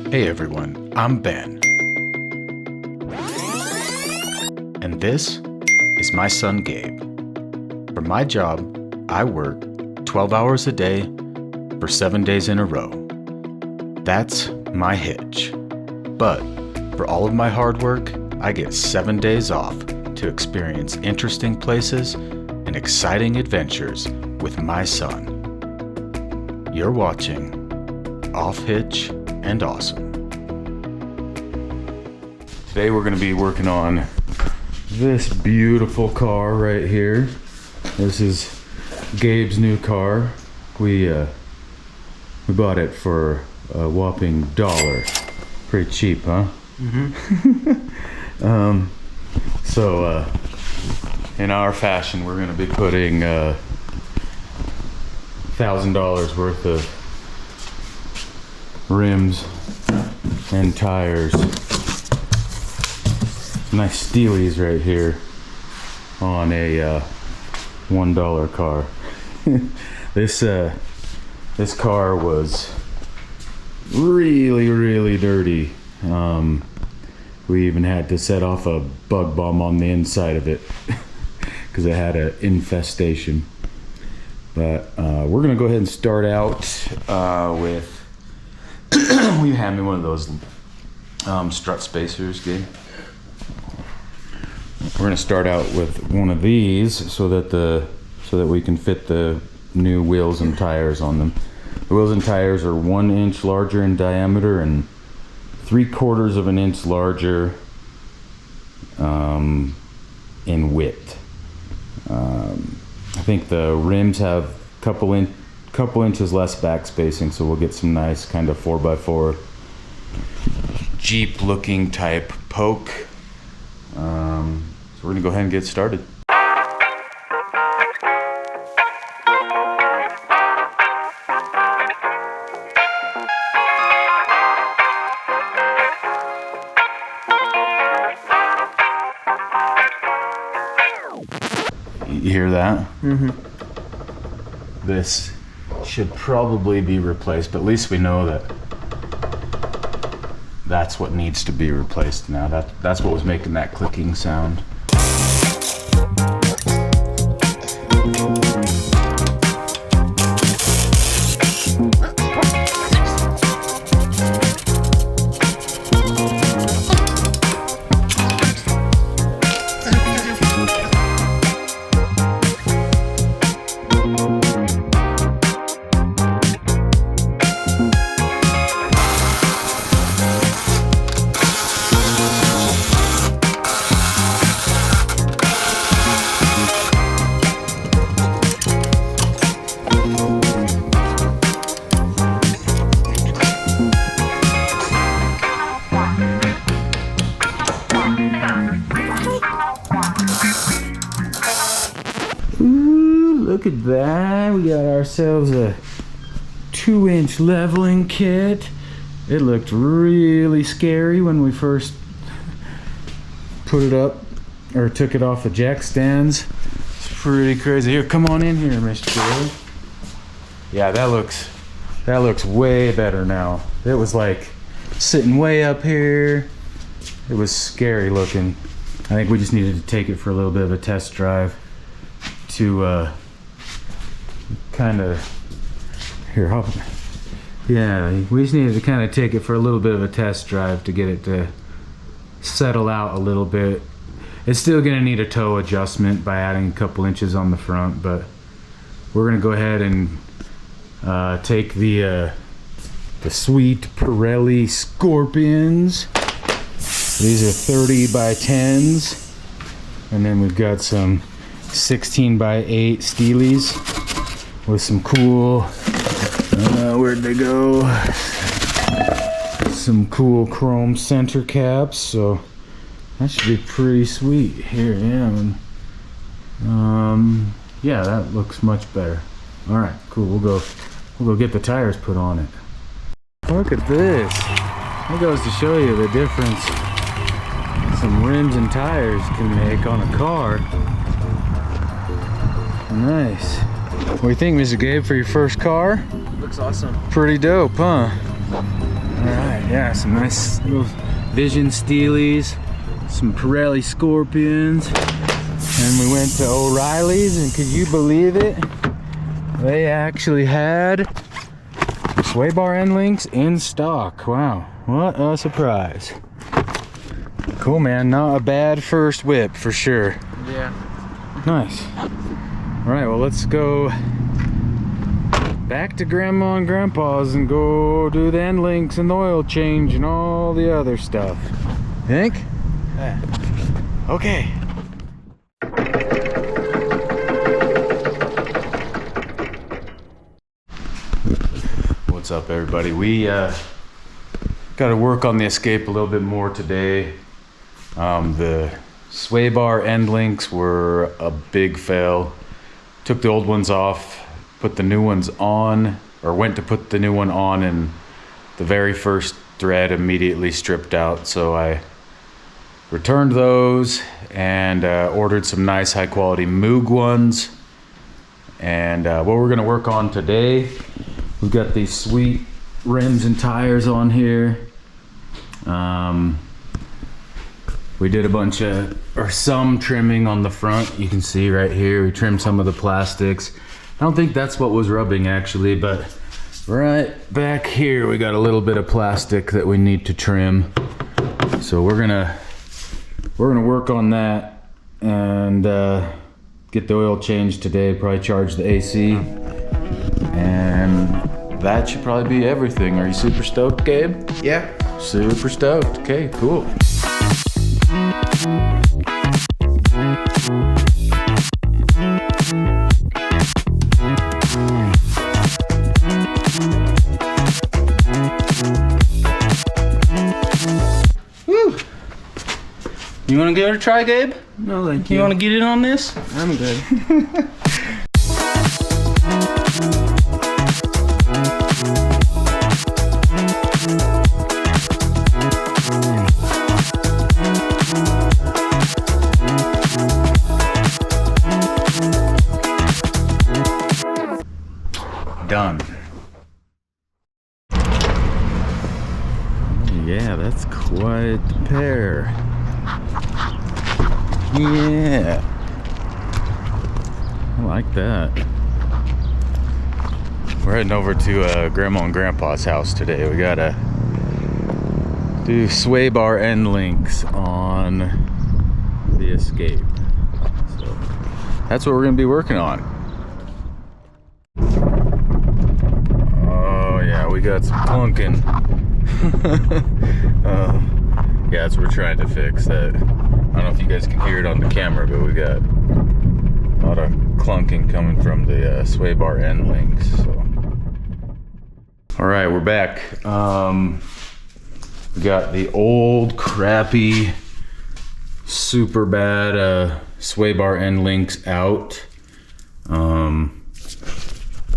Hey everyone, I'm Ben. And this is my son Gabe. For my job, I work 12 hours a day for 7 days in a row. That's my hitch. But for all of my hard work, I get 7 days off to experience interesting places and exciting adventures with my son. You're watching Off Hitch and Awesome. Today we're going to be working on this beautiful car right here. This is Gabe's new car. We bought it for a whopping $1. Pretty cheap, huh? Mm-hmm. So in our fashion, we're going to be putting $1,000 worth of rims and tires. Nice steelies right here on a $1 car. This car was really dirty. We even had to set off a bug bomb on the inside of it because it had an infestation. But we're gonna go ahead and start out with will you hand me one of those strut spacers, Gabe? We're gonna start out with one of these so that we can fit the new wheels and tires on them. The wheels and tires are 1 inch larger in diameter and 3/4 of an inch larger in width. I think the rims have a couple inches less back spacing, so we'll get some nice kind of 4x4 Jeep looking type poke. So we're gonna go ahead and get started. You hear that? Mm-hmm. This should probably be replaced, but at least we know that that's what needs to be replaced now. That's what was making that clicking sound. Look at that, we got ourselves a 2-inch leveling kit. It looked really scary when we first put it up or took it off the jack stands. It's pretty crazy. Here, come on in here, Mr. Boy. Yeah, that looks way better now. It was like sitting way up here. It was scary looking. I think we just needed to take it for a little bit of a test drive to kind of here hop. Yeah, we just needed to kind of take it for a little bit of a test drive to get it to settle out a little bit. It's still gonna need a toe adjustment by adding a couple inches on the front, but we're gonna go ahead and take the sweet Pirelli Scorpions. These are 30 by 10s, and then we've got some 16 by 8 steelies with some cool, where'd they go? Some cool chrome center caps, so that should be pretty sweet. Here, yeah. Yeah, that looks much better. All right, cool. We'll go get the tires put on it. Look at this. That goes to show you the difference some rims and tires can make on a car. Nice. What do you think, Mr. Gabe, for your first car? Looks awesome. Pretty dope, huh? Alright, Yeah, some nice little Vision Steelies, some Pirelli Scorpions, and we went to O'Reilly's, and could you believe it? They actually had sway bar end links in stock. Wow, what a surprise. Cool, man. Not a bad first whip for sure. Yeah. Nice. All right, well, let's go back to Grandma and Grandpa's and go do the end links and the oil change and all the other stuff. You think? Yeah. Okay. What's up, everybody? We got to work on the Escape a little bit more today. The sway bar end links were a big fail. Took the old ones off, put the new ones on, or went to put the new one on, and the very first thread immediately stripped out. So I returned those and ordered some nice high quality Moog ones. And what we're gonna work on today, we've got these sweet rims and tires on here. We did a bunch of, or some trimming on the front. You can see right here, we trimmed some of the plastics. I don't think that's what was rubbing actually, but right back here, we got a little bit of plastic that we need to trim. So we're gonna work on that and get the oil changed today, probably charge the AC. And that should probably be everything. Are you super stoked, Gabe? Yeah. Super stoked. Okay, cool. Woo! You want to give it a try, Gabe? No, thank you. You want to get in on this? I'm good. Done. Yeah, that's quite the pair. Yeah, I like that. We're heading over to Grandma and Grandpa's house today. We gotta do sway bar end links on the Escape. So that's what we're gonna be working on. Oh yeah, we got some clunking. Yeah, that's what we're trying to fix. That, I don't know if you guys can hear it on the camera, but we got a lot of clunking coming from the sway bar end links. So, all right, we're back. We got the old crappy, super bad sway bar end links out,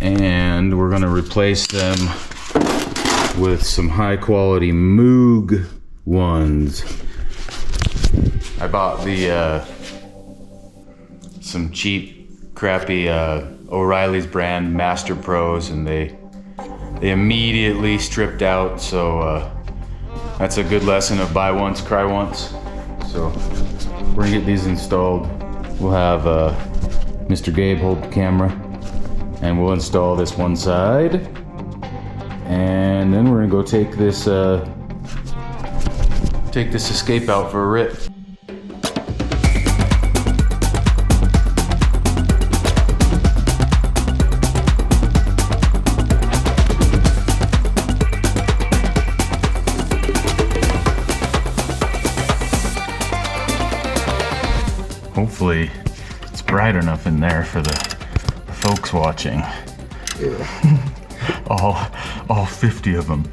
and we're gonna replace them with some high quality Moog ones. I bought the some cheap crappy O'Reilly's brand Master Pros, and they immediately stripped out. So that's a good lesson of buy once, cry once. So we're gonna get these installed. We'll have Mr. Gabe hold the camera, and we'll install this one side, and then we're gonna go take this Escape out for a rip. Hopefully it's bright enough in there for the folks watching. Yeah. all 50 of them.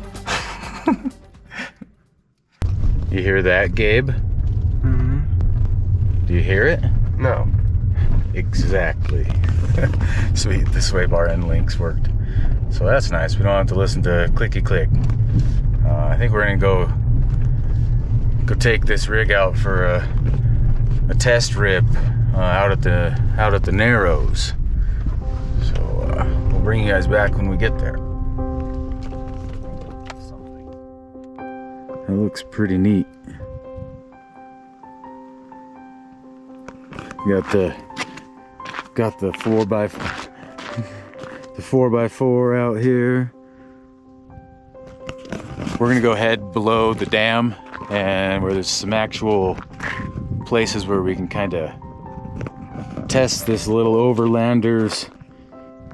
You hear that, Gabe? Mm-hmm. Do you hear it? No. Exactly. Sweet, the sway bar end links worked. So that's nice. We don't have to listen to clicky click. I think we're gonna go take this rig out for a test rip out at the Narrows. So we'll bring you guys back when we get there. That looks pretty neat. Got the 4x4 out here. We're gonna go head below the dam, and where there's some actual places where we can kind of test this little overlander's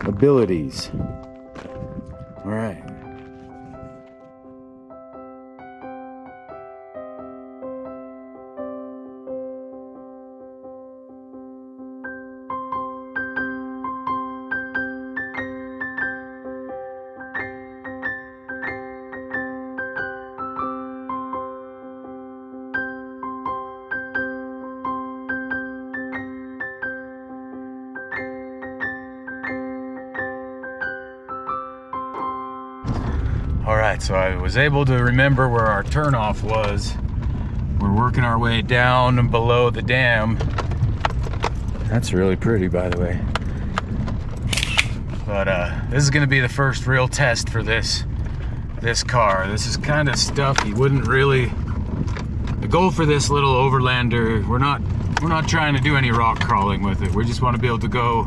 abilities. All right. Alright, so I was able to remember where our turnoff was. We're working our way down and below the dam. That's really pretty, by the way. But this is gonna be the first real test for this car. This is kind of stuff you wouldn't really. The goal for this little overlander, we're not trying to do any rock crawling with it. We just want to be able to go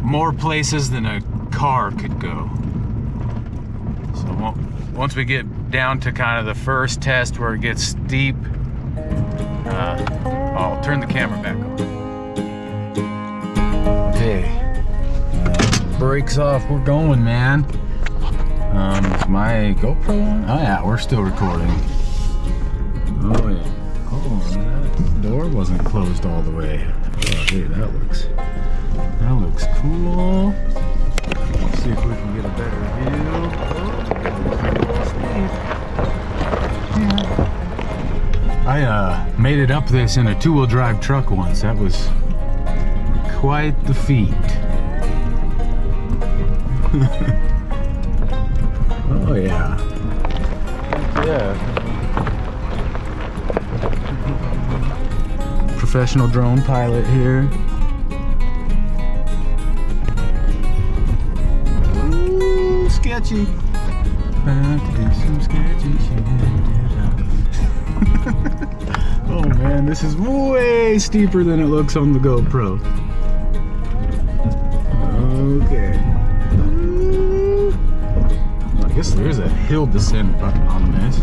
more places than a car could go. So once we get down to kind of the first test where it gets steep, I'll turn the camera back on. Okay, brakes off, we're going, man. Is my GoPro on? Oh yeah, we're still recording. Oh yeah. Oh, that door wasn't closed all the way. Oh, dude, that looks cool. Let's see if we can get a better view. I made it up this in a 2-wheel drive truck once. That was quite the feat. Oh yeah. Yeah. Professional drone pilot here. Ooh, sketchy. Some sketchy shit. Oh man, this is way steeper than it looks on the GoPro. Okay. I guess there's a hill descent button on this.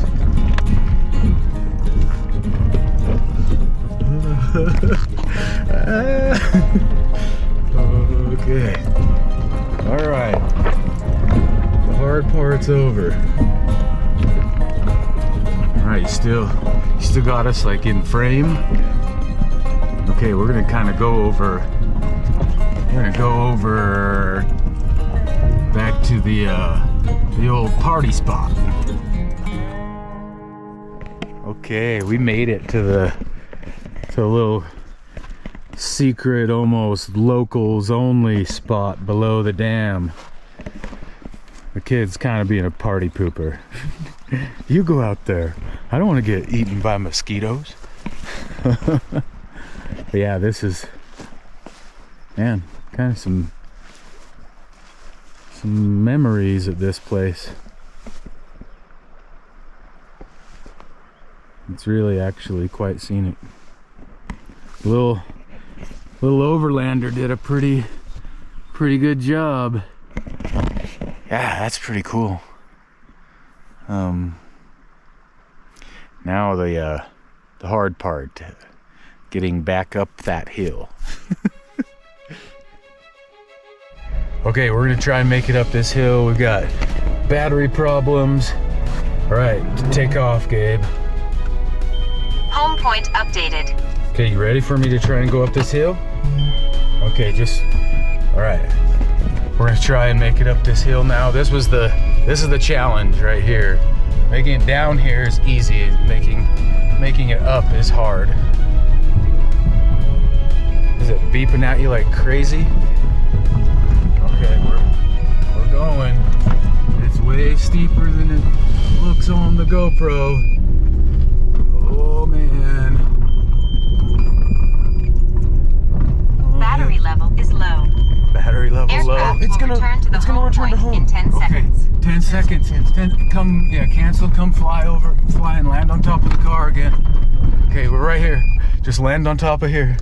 Okay. All right. The hard part's over. All right, you still got us like in frame. Okay, we're gonna kind of go over. We're gonna go over back to the old party spot. Okay, we made it to a little secret, almost locals only spot below the dam. The kid's kind of being a party pooper. You go out there. I don't want to get eaten by mosquitoes. But yeah, this is, man, kind of some memories of this place. It's really actually quite scenic. Little overlander did a pretty good job. Yeah, that's pretty cool. Now the hard part, getting back up that hill. Okay, we're gonna try and make it up this hill. We've got battery problems. All right, take off, Gabe. Home point updated. Okay, you ready for me to try and go up this hill? Okay, all right. We're gonna try and make it up this hill now. This is the challenge right here. Making it down here is easy. Making it up is hard. Is it beeping at you like crazy? Okay, we're going. It's way steeper than it looks on the GoPro. Oh man. Battery level is low. Battery level Aircraft low. will return to the home point in 10 seconds. 10 seconds. Come, yeah, cancel. Come fly and land on top of the car again. Okay, we're right here. Just land on top of here.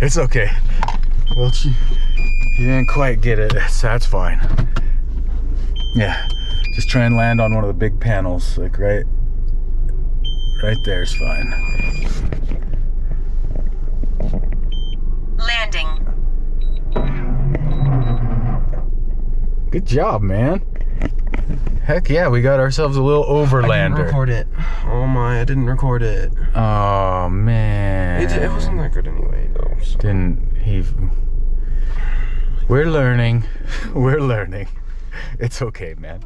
It's okay. Well, you didn't quite get it, so that's fine. Yeah, just try and land on one of the big panels, like right there's fine. Landing. Good job, man. Heck yeah, we got ourselves a little overlander. I didn't record it. Oh my, I didn't record it. Oh man. It wasn't that good anyway, though. So. We're learning. We're learning. It's okay, man.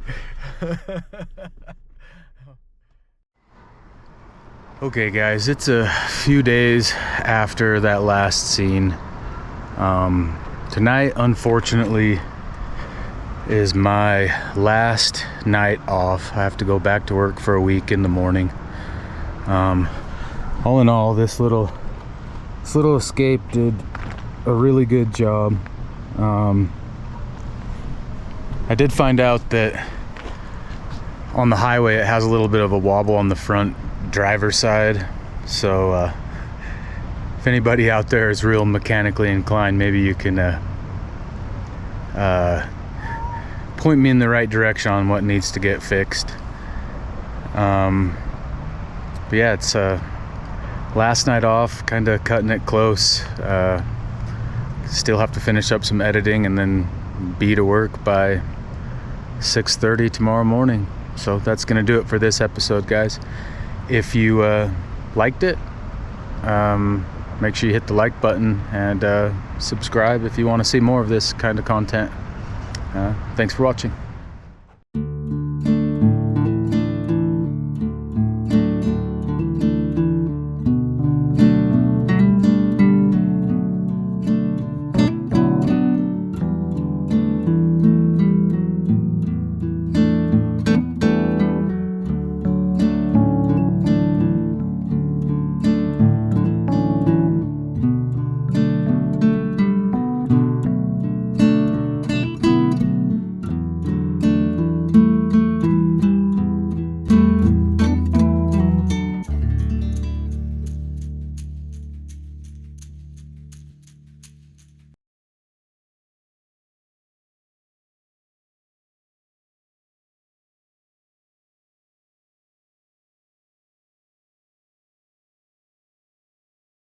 Okay, guys, it's a few days after that last scene. Tonight, unfortunately, is my last night off. I have to go back to work for a week in the morning. All in all, this little escape did a really good job. I did find out that on the highway it has a little bit of a wobble on the front driver's side, so if anybody out there is real mechanically inclined, maybe you can point me in the right direction on what needs to get fixed. But yeah, it's last night off, kind of cutting it close. Still have to finish up some editing and then be to work by 6:30 tomorrow morning. So that's gonna do it for this episode, guys. If you liked it, make sure you hit the like button and subscribe if you want to see more of this kind of content. Thanks for watching.